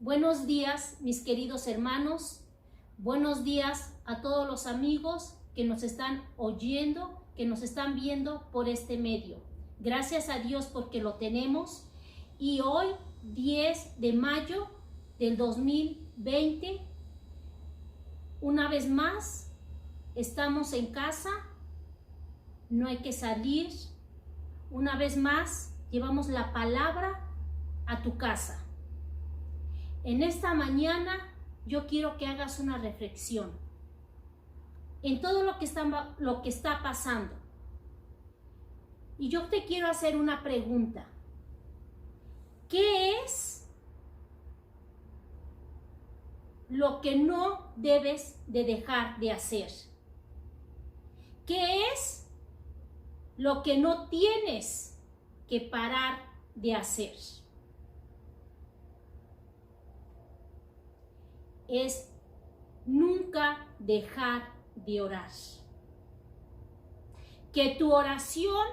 Buenos días, mis queridos hermanos. Buenos días a todos los amigos que nos están oyendo, que nos están viendo por este medio. Gracias a Dios porque lo tenemos. Y hoy, 10 de mayo del 2020, una vez más, estamos en casa. No hay que salir. Una vez más, llevamos la palabra a tu casa. En esta mañana yo quiero que hagas una reflexión en todo lo que está pasando. Y yo te quiero hacer una pregunta. ¿Qué es lo que no debes de dejar de hacer? ¿Qué es lo que no tienes que parar de hacer? Es nunca dejar de orar. Que tu oración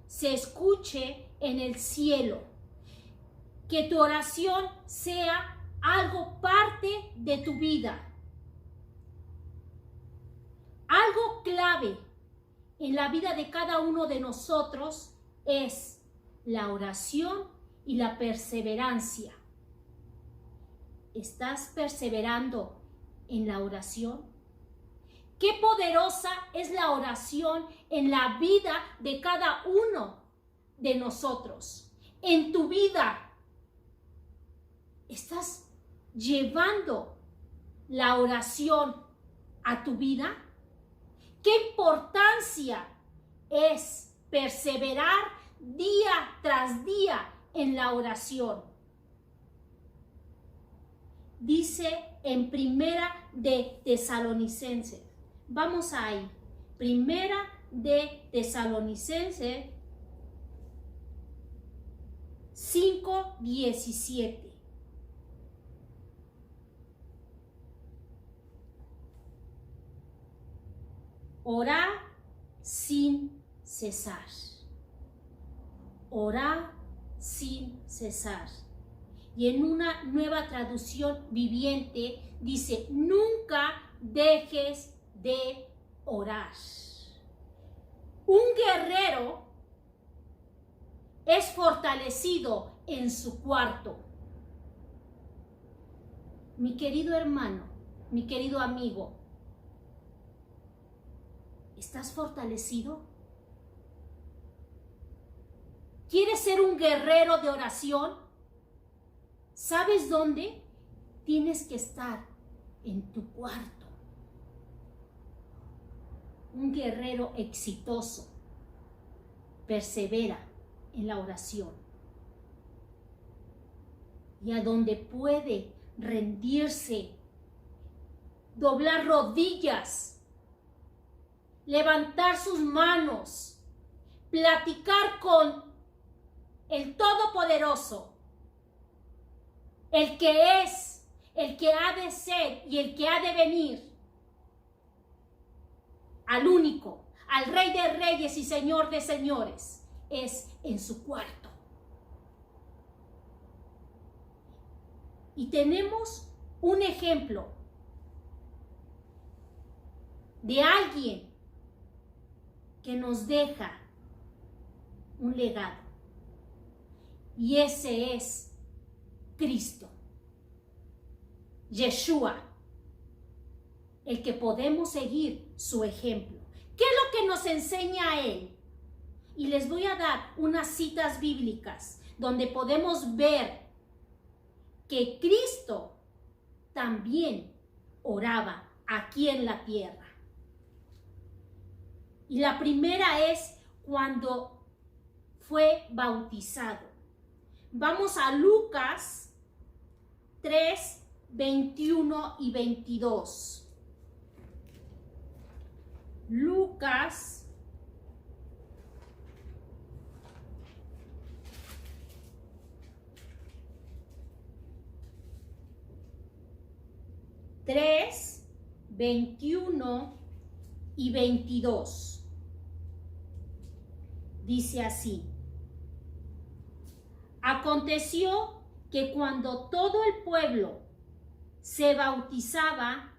se escuche en el cielo. Que tu oración sea algo parte de tu vida. Algo clave en la vida de cada uno de nosotros es la oración y la perseverancia. ¿Estás perseverando en la oración? Qué poderosa es la oración en la vida de cada uno de nosotros. En tu vida, ¿estás llevando la oración a tu vida? ¿Qué importancia es perseverar día tras día en la oración? Dice en Primera de Tesalonicenses. Vamos ahí. Primera de Tesalonicenses 5:17. Orad sin cesar. Orad sin cesar. Y en una nueva traducción viviente dice, nunca dejes de orar. Un guerrero es fortalecido en su cuarto. Mi querido hermano, mi querido amigo, ¿estás fortalecido? ¿Quieres ser un guerrero de oración? ¿Sabes dónde? Tienes que estar en tu cuarto. Un guerrero exitoso persevera en la oración. Y a donde puede rendirse, doblar rodillas, levantar sus manos, platicar con el Todopoderoso, el que es, el que ha de ser y el que ha de venir, al único, al Rey de Reyes y Señor de Señores, es en su cuarto. Y tenemos un ejemplo de alguien que nos deja un legado. Y ese es Cristo, Yeshua, el que podemos seguir su ejemplo. ¿Qué es lo que nos enseña Él? Y les voy a dar unas citas bíblicas donde podemos ver que Cristo también oraba aquí en la tierra. Y la primera es cuando fue bautizado. Vamos a Lucas 3, 21 y 22. Lucas 3, 21 y 22. Dice así: aconteció que cuando todo el pueblo se bautizaba,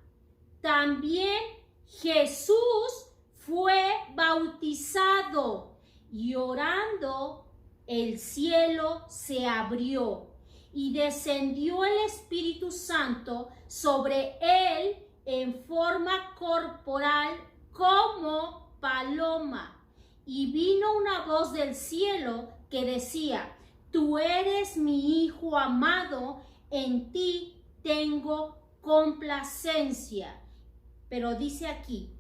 también Jesús fue bautizado, y orando el cielo se abrió y descendió el Espíritu Santo sobre él en forma corporal como paloma. Y vino una voz del cielo que decía: tú eres mi Hijo amado, en ti tengo complacencia. Pero dice aquí,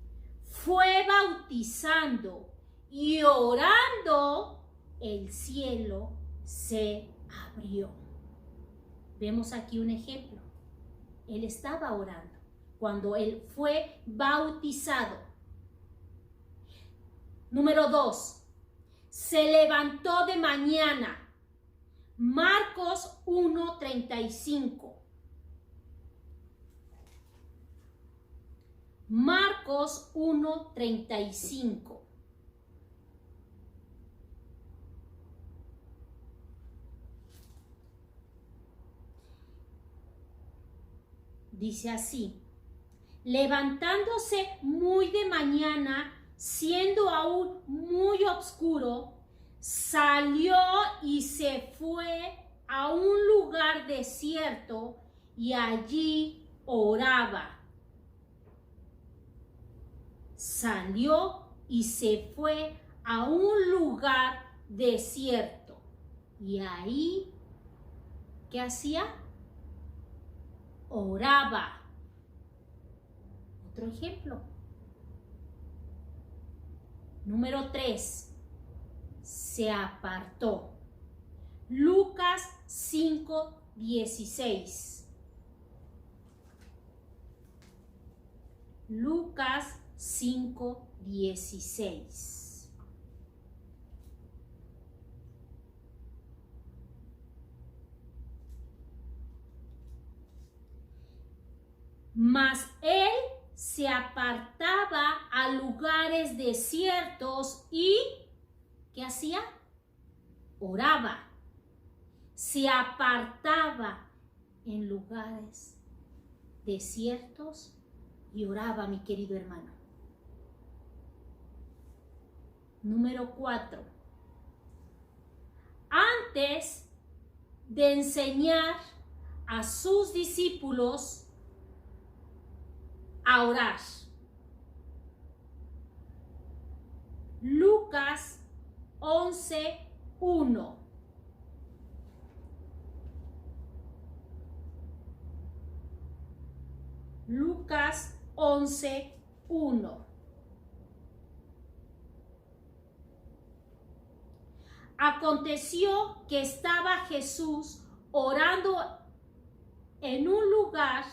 fue bautizando y orando, el cielo se abrió. Vemos aquí un ejemplo. Él estaba orando cuando él fue bautizado. Número 2. Se levantó de mañana. Marcos 1:35. Marcos 1:35. Dice así: levantándose muy de mañana, siendo aún muy oscuro, salió y se fue a un lugar desierto y allí oraba. Salió y se fue a un lugar desierto. Y ahí, ¿qué hacía? Oraba. Otro ejemplo. Número 3. Se apartó. Lucas 5:16. Lucas 5:16. Mas él se apartaba a lugares desiertos y ¿qué hacía? Oraba. Se apartaba en lugares desiertos y oraba, mi querido hermano. Número 4. Antes de enseñar a sus discípulos a orar. Lucas 11:1. Lucas 11:1. Aconteció que estaba Jesús orando en un lugar,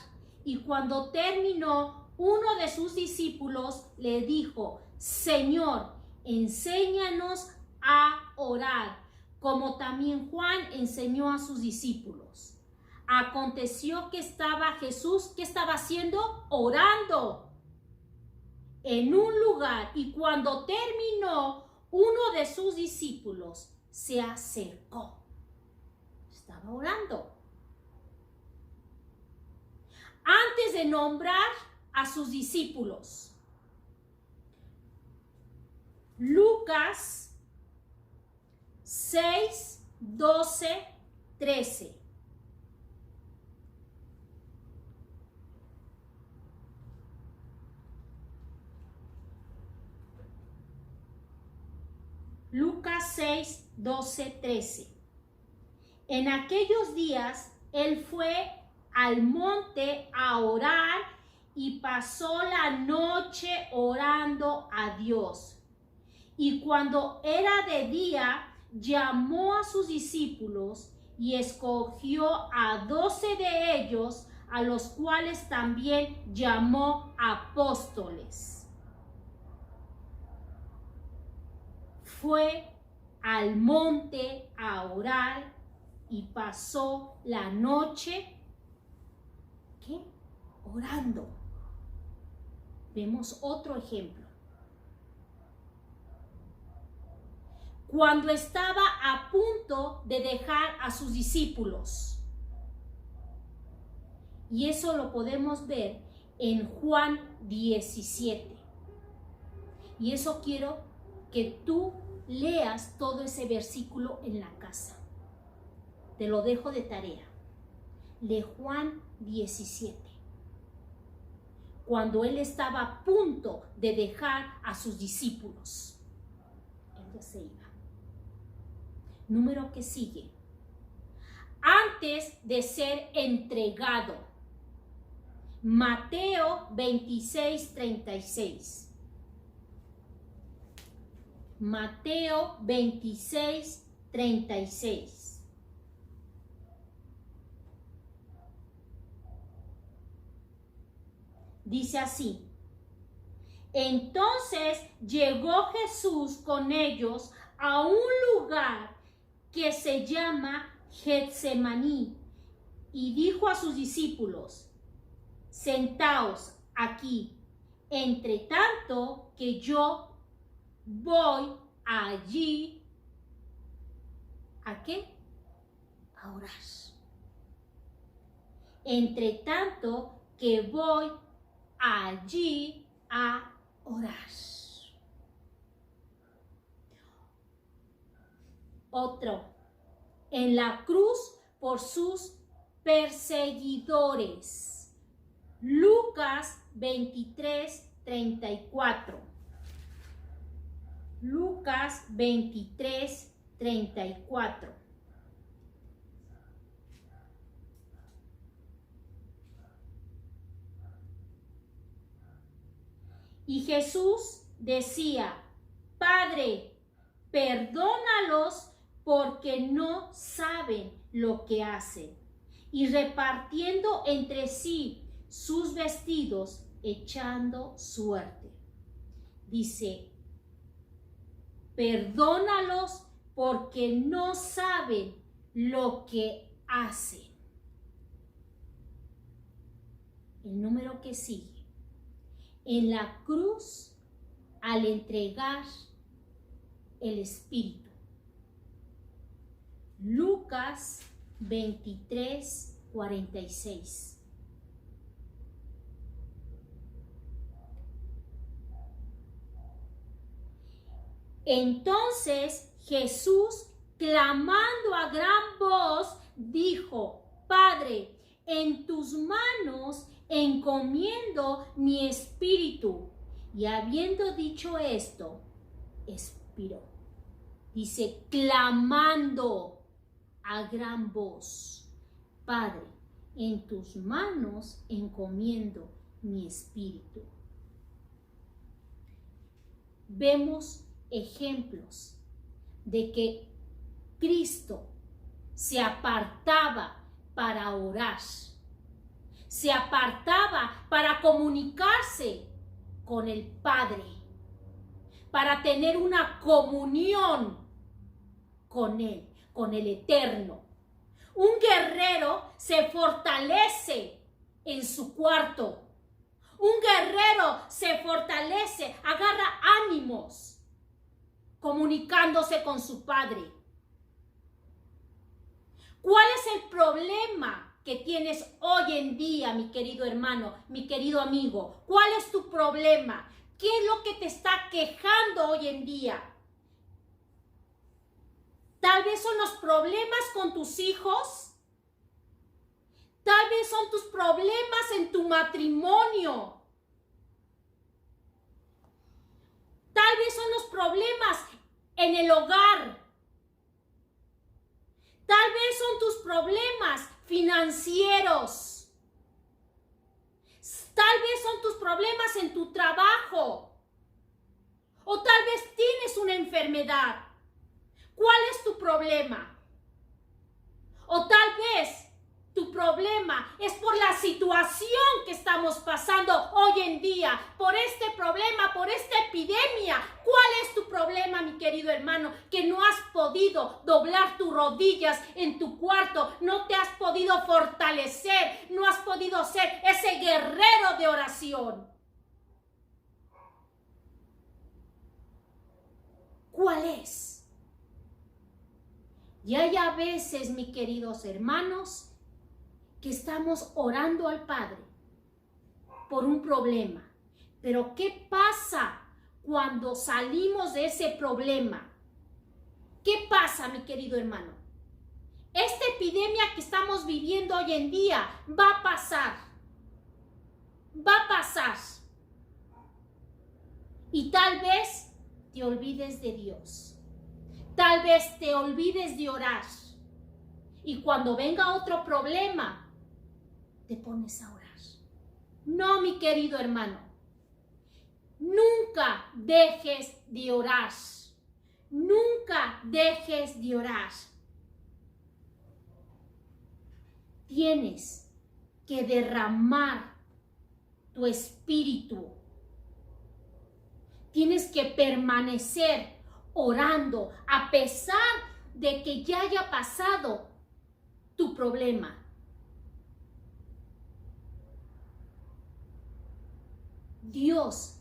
y cuando terminó, uno de sus discípulos le dijo: Señor, enséñanos a orar, como también Juan enseñó a sus discípulos. Aconteció que estaba Jesús, ¿qué estaba haciendo? Orando en un lugar, y cuando terminó, uno de sus discípulos se acercó. Estaba orando. Antes de nombrar a sus discípulos. Lucas 6:12-13. Lucas 6:12-13. En aquellos días él fue al monte a orar y pasó la noche orando a Dios. Y cuando era de día, llamó a sus discípulos y escogió a 12 de ellos, a los cuales también llamó apóstoles. Fue al monte a orar y pasó la noche, ¿qué? Orando. Vemos otro ejemplo. Cuando estaba a punto de dejar a sus discípulos, Y eso lo podemos ver en Juan 17. Y eso quiero que tú leas todo ese versículo en la casa. Te lo dejo de tarea. Lee Juan 17. Cuando él estaba a punto de dejar a sus discípulos. Él ya se iba. Número que sigue. Antes de ser entregado. Mateo 26, 36. Mateo 26, 36. Dice así: entonces llegó Jesús con ellos a un lugar que se llama Getsemaní y dijo a sus discípulos: sentaos aquí, entre tanto que yo voy allí. ¿A qué? A orar. Entre tanto que voy allí a orar. Otro. En la cruz por sus perseguidores. Lucas 23, 34. Lucas 23, 34. Y Jesús decía: Padre, perdónalos porque no saben lo que hacen. Y repartiendo entre sí sus vestidos, echando suerte. Dice: perdónalos porque no saben lo que hacen. El número que sigue. En la cruz, al entregar el Espíritu. Lucas 23, 46. Entonces Jesús, clamando a gran voz, dijo: Padre, en tus manos encomiendo mi espíritu. Y habiendo dicho esto, expiró. Dice, clamando a gran voz: Padre, en tus manos encomiendo mi espíritu. Vemos ejemplos de que Cristo se apartaba para orar, se apartaba para comunicarse con el Padre, para tener una comunión con Él, con el Eterno. Un guerrero se fortalece en su cuarto. Un guerrero se fortalece, agarra ánimos, comunicándose con su Padre. ¿Cuál es el problema que tienes hoy en día, mi querido hermano, mi querido amigo? ¿Cuál es tu problema? ¿Qué es lo que te está quejando hoy en día? Tal vez son los problemas con tus hijos. Tal vez son tus problemas en tu matrimonio. Tal vez son los problemas en el hogar. Tal vez son tus problemas financieros. Tal vez son tus problemas en tu trabajo. O tal vez tienes una enfermedad. ¿Cuál es tu problema? O tal vez tu problema es por la situación que estamos pasando hoy en día, por este problema, por esta epidemia. ¿Cuál es tu problema, mi querido hermano? Que no has podido doblar tus rodillas en tu cuarto, no te has podido fortalecer, no has podido ser ese guerrero de oración. ¿Cuál es? Y hay a veces, mis queridos hermanos, que estamos orando al Padre por un problema. Pero ¿qué pasa cuando salimos de ese problema? ¿Qué pasa, mi querido hermano? Esta epidemia que estamos viviendo hoy en día va a pasar. Va a pasar. Y tal vez te olvides de Dios. Tal vez te olvides de orar. Y cuando venga otro problema, te pones a orar. No, mi querido hermano. Nunca dejes de orar. Nunca dejes de orar. Tienes que derramar tu espíritu. Tienes que permanecer orando a pesar de que ya haya pasado tu problema. Dios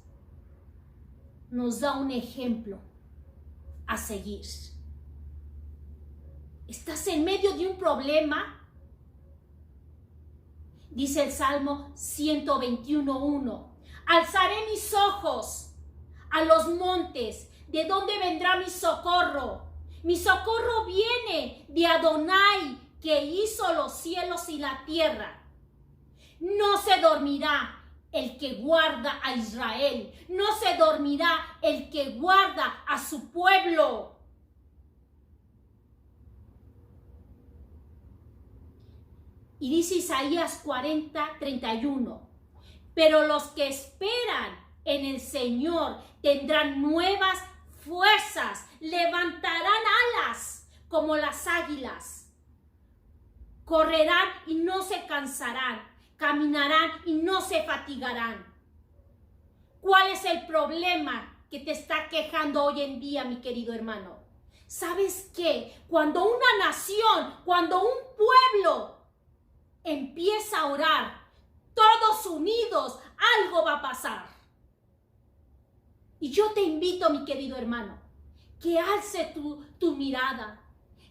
nos da un ejemplo a seguir. ¿Estás en medio de un problema? Dice el Salmo 121:1. Alzaré mis ojos a los montes. ¿De dónde vendrá mi socorro? Mi socorro viene de Adonai, que hizo los cielos y la tierra. No se dormirá el que guarda a Israel. No se dormirá el que guarda a su pueblo. Y dice Isaías 40:31. Pero los que esperan en el Señor tendrán nuevas fuerzas, levantarán alas como las águilas. Correrán y no se cansarán, caminarán y no se fatigarán. ¿Cuál es el problema que te está quejando hoy en día, mi querido hermano? ¿Sabes qué? Cuando una nación, cuando un pueblo empieza a orar, todos unidos, algo va a pasar. Y yo te invito, mi querido hermano, que alces tu mirada,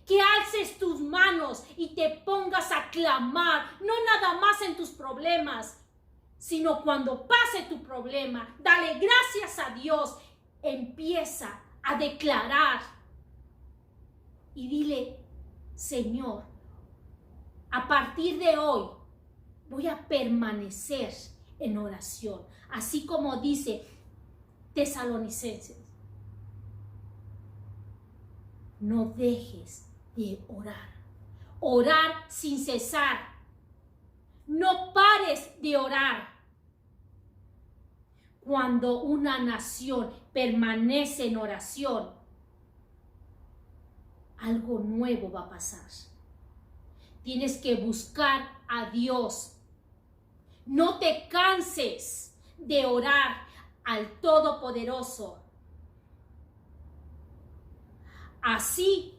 que alces tus manos y te pongas a clamar, no nada más en tus problemas, sino cuando pase tu problema, dale gracias a Dios, empieza a declarar y dile: Señor, a partir de hoy voy a permanecer en oración, así como dice Tesalonicenses. No dejes de orar. Orar sin cesar. No pares de orar. Cuando una nación permanece en oración, algo nuevo va a pasar. Tienes que buscar a Dios. No te canses de orar al Todopoderoso. Así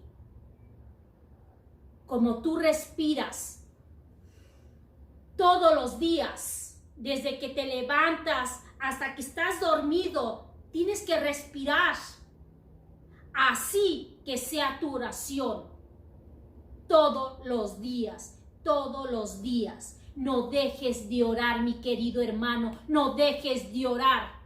como tú respiras todos los días, desde que te levantas hasta que estás dormido, tienes que respirar. Así que sea tu oración todos los días, todos los días. No dejes de orar, mi querido hermano, no dejes de orar.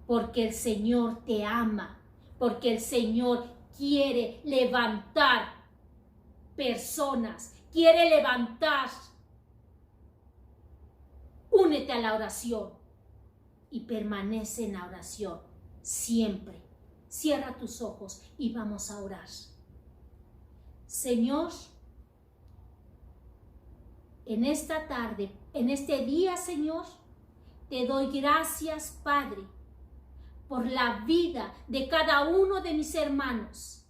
Porque el Señor te ama, porque el Señor quiere levantar personas, quiere levantar. Únete a la oración y permanece en la oración siempre. Cierra tus ojos y vamos a orar. Señor, en esta tarde, en este día, Señor, te doy gracias, Padre, por la vida de cada uno de mis hermanos.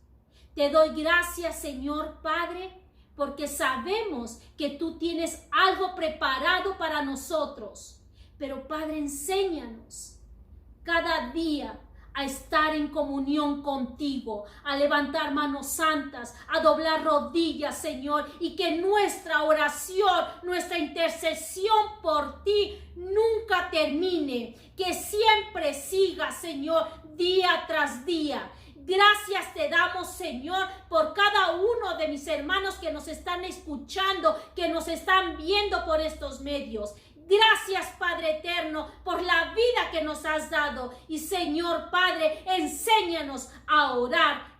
Te doy gracias, Señor Padre, porque sabemos que tú tienes algo preparado para nosotros. Pero, Padre, enséñanos cada día a estar en comunión contigo, a levantar manos santas, a doblar rodillas, Señor, y que nuestra oración, nuestra intercesión por ti nunca termine, que siempre siga, Señor, día tras día. Gracias te damos, Señor, por cada uno de mis hermanos que nos están escuchando, que nos están viendo por estos medios. Gracias, Padre eterno, por la vida que nos has dado. Y Señor Padre, enséñanos a orar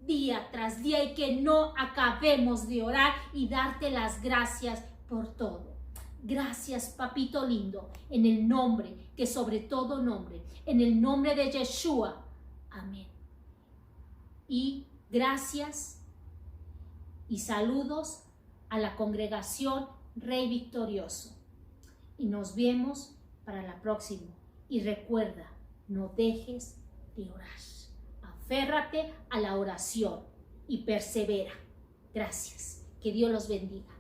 día tras día y que no acabemos de orar y darte las gracias por todo. Gracias, papito lindo, en el nombre que sobre todo nombre, en el nombre de Yeshua. Amén. Y gracias y saludos a la congregación Rey Victorioso. Y nos vemos para la próxima. Y recuerda, no dejes de orar. Aférrate a la oración y persevera. Gracias. Que Dios los bendiga.